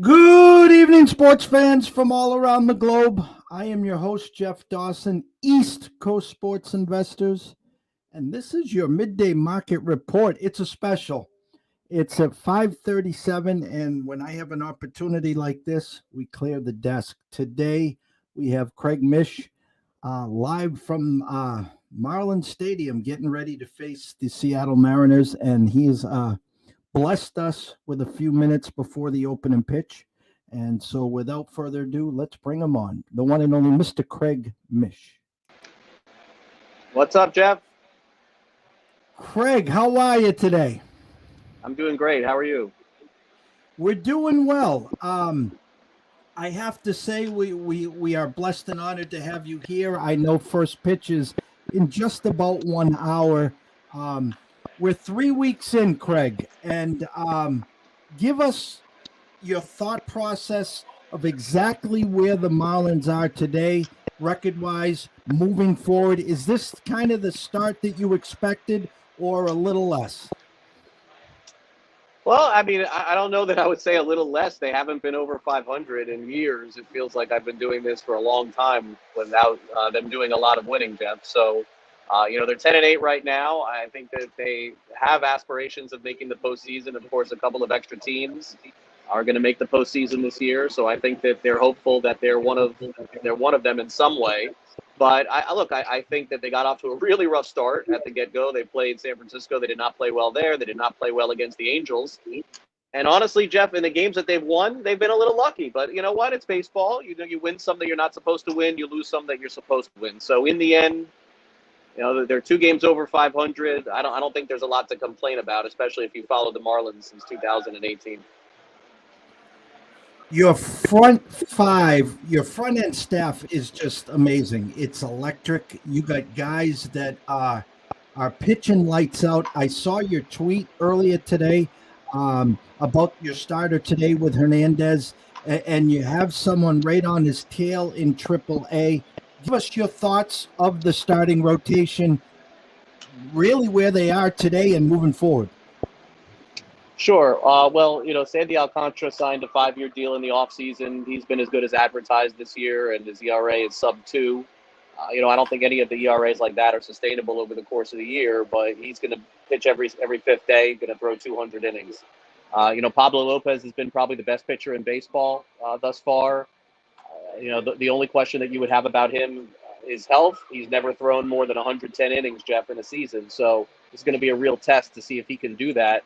Good evening, sports fans from all around the globe. I am your host, Jeff Dawson, East Coast Sports Investors, and this is your midday market report. It's a special. It's at 5:37, and when I have an opportunity like this, we clear the desk. Today, we have Craig Mish live from Marlins Stadium, getting ready to face the Seattle Mariners, and he's blessed us with a few minutes before the opening pitch. And so, without further ado, let's bring him on. The one and only Mr. Craig Mish. What's up, Jeff? Craig, how are you today? I'm doing great. How are you? We're doing well. I have to say we are blessed and honored to have you here. I know first pitch is in just about 1 hour. We're 3 weeks in, Craig, and give us your thought process of exactly where the Marlins are today, record-wise, moving forward. Is this kind of the start that you expected or a little less? Well, I mean, I don't know that I would say a little less. They haven't been over 500 in years. It feels like I've been doing this for a long time without them doing a lot of winning, Jeff. So, they're 10-8 right now. I think that they have aspirations of making the postseason. Of course, a couple of extra teams are going to make the postseason this year. So I think that they're hopeful that they're one of them in some way. But I think that they got off to a really rough start at the get-go. They played San Francisco. They did not play well there. They did not play well against the Angels. And honestly, Jeff, in the games that they've won, they've been a little lucky. But you know what? It's baseball. You win some that you're not supposed to win. You lose some that you're supposed to win. So in the end, they're 2 games over 500. I don't think there's a lot to complain about, especially if you followed the Marlins since 2018. Your front end staff is just amazing. It's electric. You got guys that are pitching lights out. I saw your tweet earlier today about your starter today with Hernandez, and you have someone right on his tail in AAA. Give us your thoughts of the starting rotation, really where they are today and moving forward. Sure. Sandy Alcantara signed a 5-year deal in the offseason. He's been as good as advertised this year, and his ERA is sub-2. I don't think any of the ERAs like that are sustainable over the course of the year, but he's going to pitch every fifth day, going to throw 200 innings. Pablo Lopez has been probably the best pitcher in baseball thus far. The only question that you would have about him is health. He's never thrown more than 110 innings, Jeff, in a season. So it's going to be a real test to see if he can do that.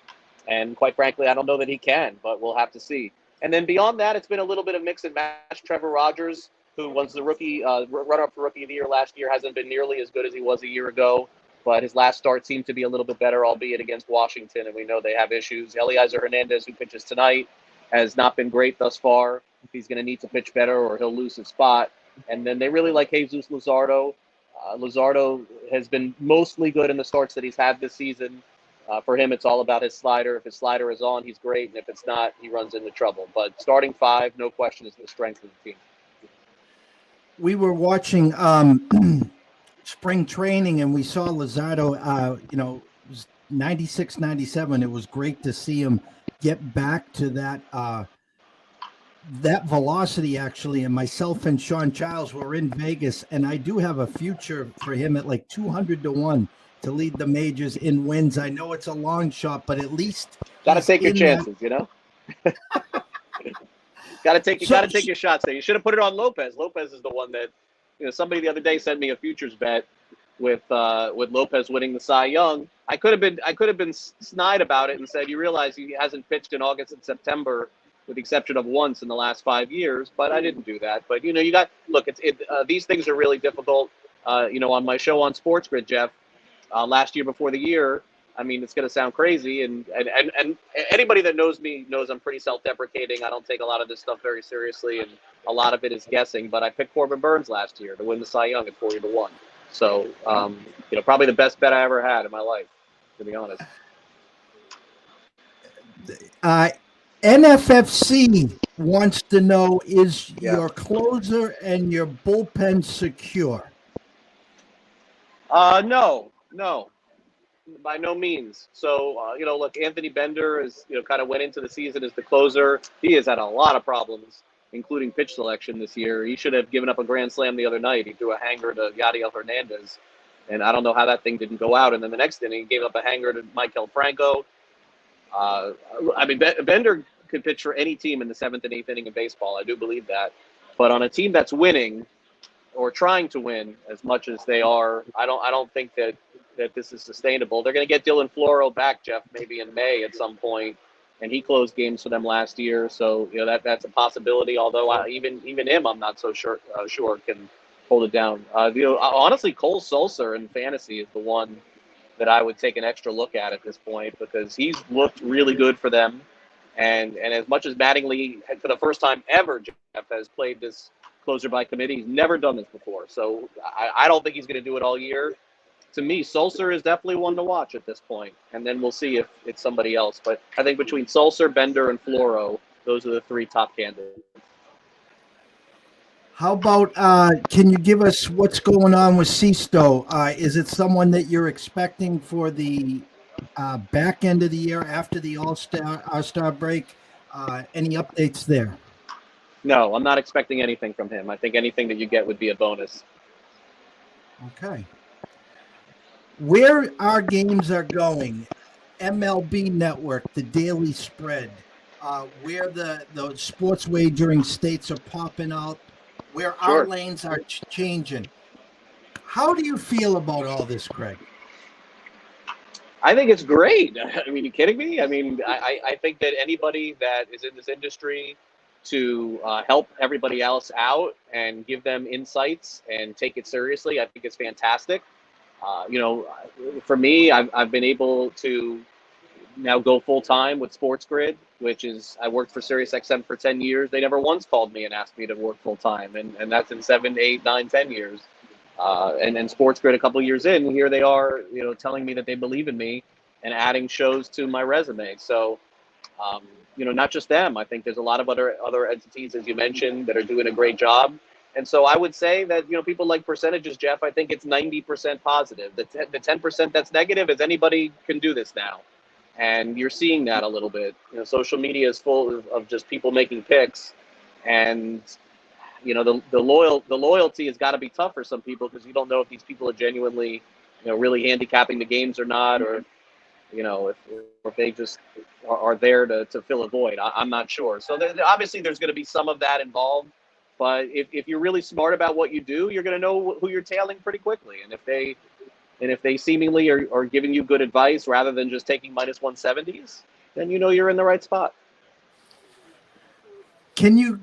And quite frankly, I don't know that he can, but we'll have to see. And then beyond that, it's been a little bit of mix and match. Trevor Rogers, who was the rookie runner-up for Rookie of the Year last year, hasn't been nearly as good as he was a year ago. But his last start seemed to be a little bit better, albeit against Washington, and we know they have issues. Eliezer Hernandez, who pitches tonight, has not been great thus far. He's going to need to pitch better or he'll lose his spot. And then they really like Jesus Luzardo. Luzardo has been mostly good in the starts that he's had this season. For him, it's all about his slider. If his slider is on, he's great. And if it's not, he runs into trouble. But starting 5, no question, is the strength of the team. We were watching spring training, and we saw Luzardo, it was 96, 97. It was great to see him get back to that velocity, actually. And myself and Sean Childs were in Vegas, and I do have a future for him at like 200-1. To lead the majors in wins. I know it's a long shot, but at least got to take your chances, Got to take your shots there. You should have put it on Lopez. Lopez is the one that, somebody the other day sent me a futures bet with Lopez winning the Cy Young. I could have been snide about it and said, you realize he hasn't pitched in August and September, with the exception of once in the last 5 years. But I didn't do that. But these things are really difficult. On my show on Sports Grid, Jeff. Last year before the year, I mean, it's going to sound crazy, and anybody that knows me knows I'm pretty self-deprecating. I don't take a lot of this stuff very seriously, and a lot of it is guessing. But I picked Corbin Burns last year to win the Cy Young at 40-1. So, probably the best bet I ever had in my life, to be honest. NFFC wants to know, is your closer and your bullpen secure? No. By no means. So, look, Anthony Bender is, kind of went into the season as the closer. He has had a lot of problems, including pitch selection this year. He should have given up a grand slam the other night. He threw a hanger to Yadiel Hernandez, and I don't know how that thing didn't go out. And then the next inning, he gave up a hanger to Maikel Franco. Bender could pitch for any team in the seventh and eighth inning of baseball. I do believe that. But on a team that's winning, or trying to win as much as they are, I don't think that this is sustainable. They're going to get Dylan Floro back, Jeff, maybe in May at some point, and he closed games for them last year, so that's a possibility. Although even him, I'm not so sure can hold it down. Honestly, Cole Sulser in fantasy is the one that I would take an extra look at this point, because he's looked really good for them, and as much as Mattingly, for the first time ever, Jeff, has played this closer by committee. He's never done this before, so I don't think he's going to do it all year. To me, Sulser is definitely one to watch at this point, and then we'll see if it's somebody else. But I think between Sulser, Bender, and Floro, those are the three top candidates. How about, can you give us what's going on with Sisto? Is it someone that you're expecting for the back end of the year after the All-Star break? Any updates there? No, I'm not expecting anything from him. I think anything that you get would be a bonus. Okay. Where our games are going, MLB Network, the Daily Spread, where the sports wagering states are popping out, where Sure. our lanes are changing. How do you feel about all this, Craig? I think it's great. I mean, are you kidding me? I mean, I think that anybody that is in this industry to help everybody else out and give them insights and take it seriously, I think it's fantastic. For me, I've been able to now go full time with Sports Grid, which is, I worked for SiriusXM for 10 years. They never once called me and asked me to work full time, and that's in 7, 8, 9, 10 years. And then Sports Grid, a couple of years in, here they are, telling me that they believe in me and adding shows to my resume. So, not just them. I think there's a lot of other entities, as you mentioned, that are doing a great job. And so I would say that, people like percentages, Jeff. I think it's 90% positive. The 10% that's negative is anybody can do this now. And you're seeing that a little bit. Social media is full of just people making picks. And, the loyalty has got to be tough for some people, because you don't know if these people are genuinely, really handicapping the games or not, or if they just are there to fill a void. I'm not sure. So obviously there's going to be some of that involved. But if you're really smart about what you do, you're going to know who you're tailing pretty quickly. And if they seemingly are giving you good advice rather than just taking minus 170s, then you're in the right spot. Can you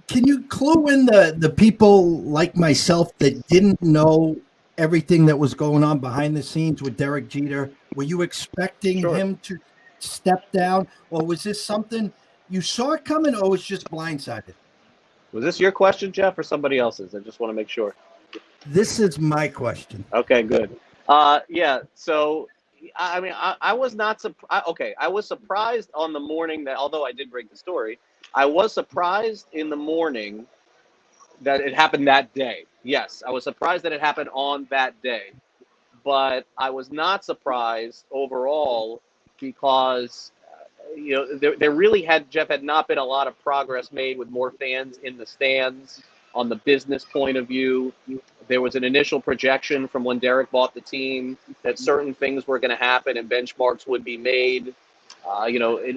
clue in the people like myself that didn't know everything that was going on behind the scenes with Derek Jeter? Were you expecting Sure. him to step down, or was this something you saw it coming, or was just blindsided? Was this your question, Jeff, or somebody else's? I just want to make sure. This is my question. Okay, good. Yeah. So, I mean, I was not surprised. Okay, I was surprised on the morning that, although I did break the story, I was surprised in the morning that it happened that day. Yes, I was surprised that it happened on that day, but I was not surprised overall, because there really had not been a lot of progress made with more fans in the stands on the business point of view. There was an initial projection from when Derek bought the team that certain things were going to happen and benchmarks would be made.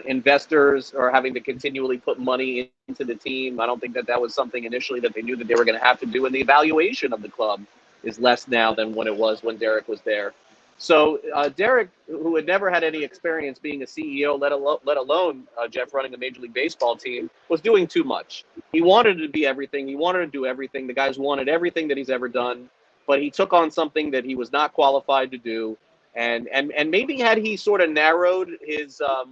Investors are having to continually put money into the team. I don't think that was something initially that they knew that they were going to have to do. And the evaluation of the club is less now than when it was when Derek was there. So Derek, who had never had any experience being a CEO, let alone Jeff running a Major League Baseball team, was doing too much. He wanted to be everything. He wanted to do everything. The guys wanted everything that he's ever done, but he took on something that he was not qualified to do. And maybe had he sort of narrowed his job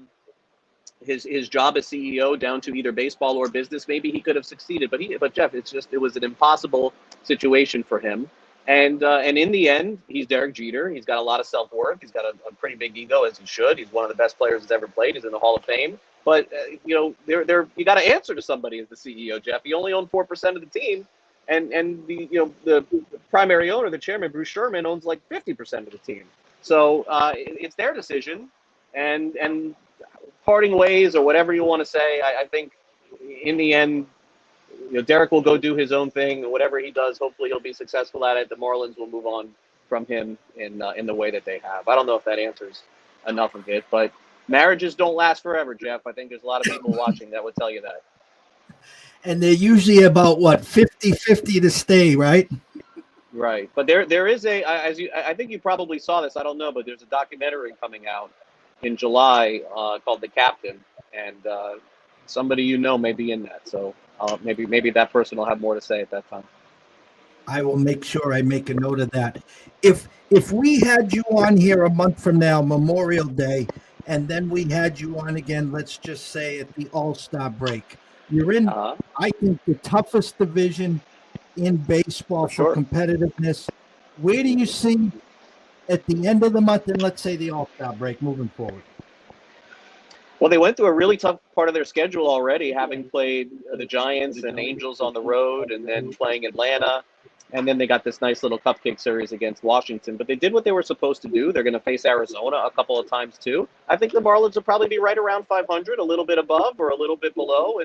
as CEO down to either baseball or business, maybe he could have succeeded. But Jeff, it was an impossible situation for him. And in the end, he's Derek Jeter. He's got a lot of self-worth. He's got a pretty big ego, as he should. He's one of the best players that's ever played. He's in the Hall of Fame. But you got to answer to somebody as the CEO, Jeff. He only owned 4% of the team, and the primary owner, the chairman, Bruce Sherman, owns like 50% of the team. So it's their decision, and parting ways or whatever you want to say. I think in the end, Derek will go do his own thing. Whatever he does, hopefully he'll be successful at it. The Marlins will move on from him in the way that they have. I don't know if that answers enough of it, but marriages don't last forever, Jeff. I think there's a lot of people watching that would tell you that. And they're usually about what 50-50 to stay, right? Right, but there is I think you probably saw this. I don't know, but there's a documentary coming out in July called The Captain, and somebody may be in that. So maybe that person will have more to say at that time. I will make sure I make a note of that. If we had you on here a month from now, Memorial Day, and then we had you on again, let's just say at the All-Star break, you're in, I think, the toughest division in baseball for competitiveness. Where do you see at the end of the month, and let's say the All-Star break, moving forward? Well, they went through a really tough part of their schedule already, having played the Giants and Angels on the road and then playing Atlanta. And then they got this nice little cupcake series against Washington. But they did what they were supposed to do. They're going to face Arizona a couple of times, too. I think the Marlins will probably be right around 500, a little bit above or a little bit below.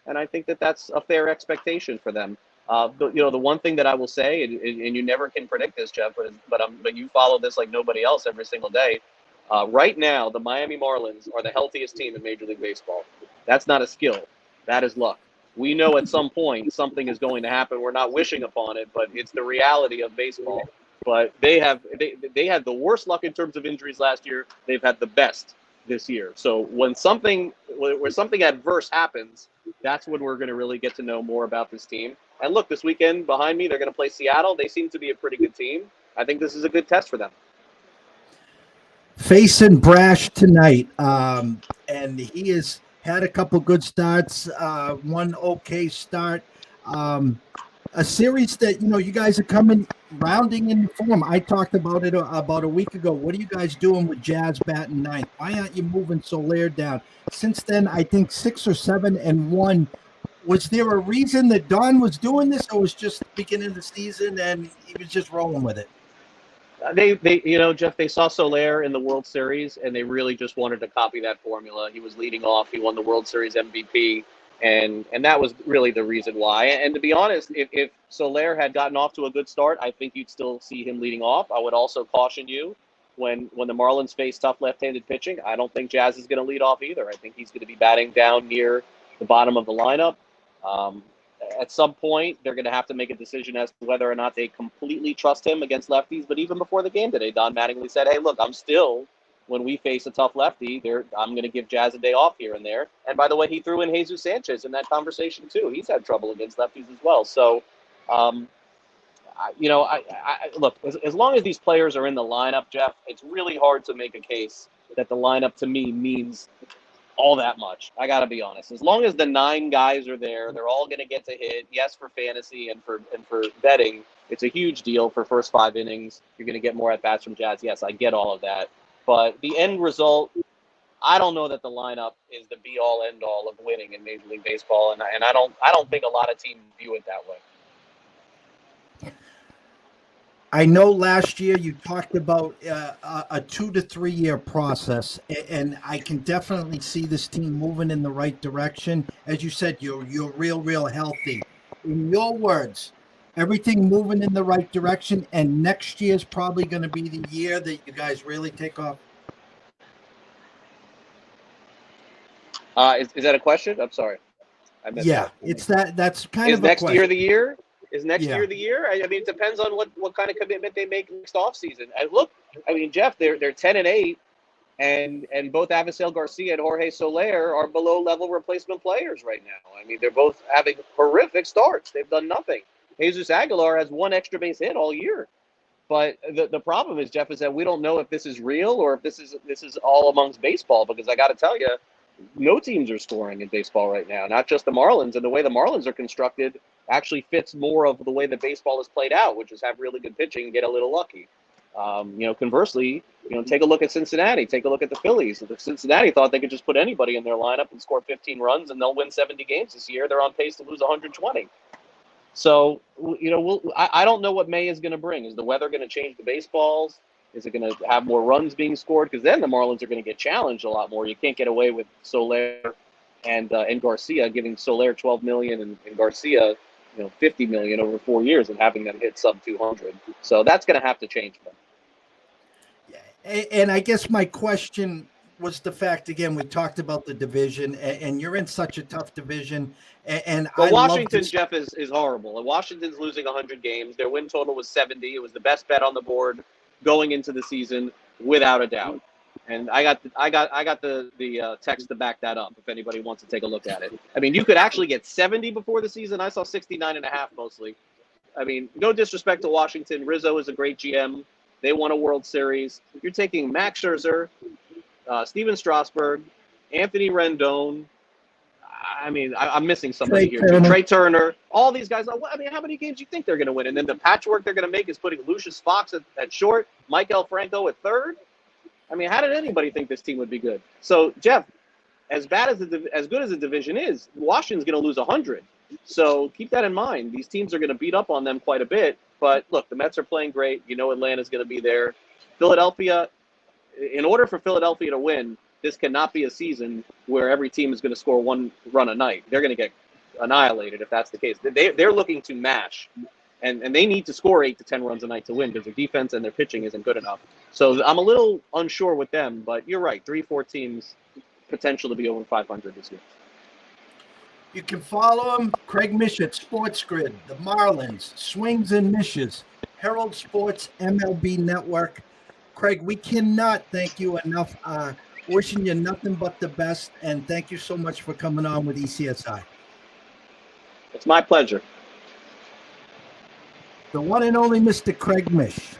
And I think that that's a fair expectation for them. The one thing that I will say, and you never can predict this, Jeff, but you follow this like nobody else every single day. Right now, the Miami Marlins are the healthiest team in Major League Baseball. That's not a skill. That is luck. We know at some point something is going to happen. We're not wishing upon it, but it's the reality of baseball. But they had the worst luck in terms of injuries last year. They've had the best this year. So when something adverse happens, that's when we're going to really get to know more about this team. And look, this weekend behind me, they're going to play Seattle. They seem to be a pretty good team. I think this is a good test for them. Facing Brash tonight, and he has had a couple good starts, one okay start, a series that you guys are coming rounding in form. I talked about it about a week ago. What are you guys doing with Jazz batting ninth? Why aren't you moving Soler down? Since then, I think 6 or 7-1. Was there a reason that Don was doing this, or was just the beginning of the season and he was just rolling with it? They Jeff, they saw Soler in the World Series, and they really just wanted to copy that formula. He was leading off. He won the World Series MVP, and that was really the reason why. And to be honest, if Soler had gotten off to a good start, I think you'd still see him leading off. I would also caution you when the Marlins face tough left-handed pitching, I don't think Jazz is going to lead off either. I think he's going to be batting down near the bottom of the lineup. At some point, they're going to have to make a decision as to whether or not they completely trust him against lefties. But even before the game today, Don Mattingly said, hey, look, when we face a tough lefty, I'm going to give Jazz a day off here and there. And by the way, he threw in Jesus Sanchez in that conversation too. He's had trouble against lefties as well. So, look, as long as these players are in the lineup, Jeff, it's really hard to make a case that the lineup to me means all that much. I got to be honest. As long as the 9 guys are there, they're all going to get to hit. Yes, for fantasy and for betting, it's a huge deal for first 5 innings. You're going to get more at bats from Jazz. Yes, I get all of that. But the end result, I don't know that the lineup is the be all end all of winning in Major League Baseball, and I don't think a lot of teams view it that way. I know last year you talked about a 2 to 3 year process, and I can definitely see this team moving in the right direction. As you said, you're real healthy. In your words, everything moving in the right direction, and next year is probably going to be the year that you guys really take off. Is that a question? I'm sorry. I missed that. It's that's kind of a next question. year the year? Is next year the year? I mean, it depends on what kind of commitment they make next offseason. And look, I mean, Jeff, they're 10-8, and both Avisail Garcia and Jorge Soler are below level replacement players right now. I mean, they're both having horrific starts. They've done nothing. Jesus Aguilar has 1 extra base hit all year. But the problem is, Jeff, is that we don't know if this is real or if this is all amongst baseball, because I got to tell you, no teams are scoring in baseball right now, not just the Marlins. And the way the Marlins are constructed actually fits more of the way that baseball is played out, which is have really good pitching and get a little lucky. Conversely, take a look at Cincinnati. Take a look at the Phillies. If Cincinnati thought they could just put anybody in their lineup and score 15 runs and they'll win 70 games this year, they're on pace to lose 120. So, I don't know what May is going to bring. Is the weather going to change the baseballs? Is it going to have more runs being scored? Because then the Marlins are going to get challenged a lot more. You can't get away with Soler and Garcia, giving Soler $12 million and Garcia, $50 million over 4 years and having them hit sub 200. So that's going to have to change for them. And I guess my question was the fact, again, we talked about the division, and you're in such a tough division. And Well, I Washington, love Jeff, is horrible. And Washington's losing 100 games. Their win total was 70. It was the best bet on the board going into the season, without a doubt. And I got the text to back that up if anybody wants to take a look at it. I mean, you could actually get 70 before the season. I saw 69.5 mostly. I mean, no disrespect to Washington. Rizzo is a great GM. They won a World Series. You're taking Max Scherzer, Steven Strasburg, Anthony Rendon. I mean, I'm missing somebody here. Trey Turner. All these guys. I mean, how many games do you think they're going to win? And then the patchwork they're going to make is putting Lucius Fox at short, Michael Franco at third. I mean, how did anybody think this team would be good? So, Jeff, as good as the division is, Washington's going to lose 100. So keep that in mind. These teams are going to beat up on them quite a bit. But look, the Mets are playing great. Atlanta's going to be there. Philadelphia, in order for Philadelphia to win, this cannot be a season where every team is going to score one run a night. They're going to get annihilated if that's the case. They're looking to mash, and they need to score 8 to 10 runs a night to win because their defense and their pitching isn't good enough. So I'm a little unsure with them, but you're right. 3-4 teams, potential to be over 500 this year. You can follow him, Craig Mish at Sports Grid, the Marlins, Swings and Mishes, Herald Sports, MLB Network. Craig, we cannot thank you enough. Wishing you nothing but the best, and thank you so much for coming on with ECSI. It's my pleasure. The one and only Mr. Craig Mish.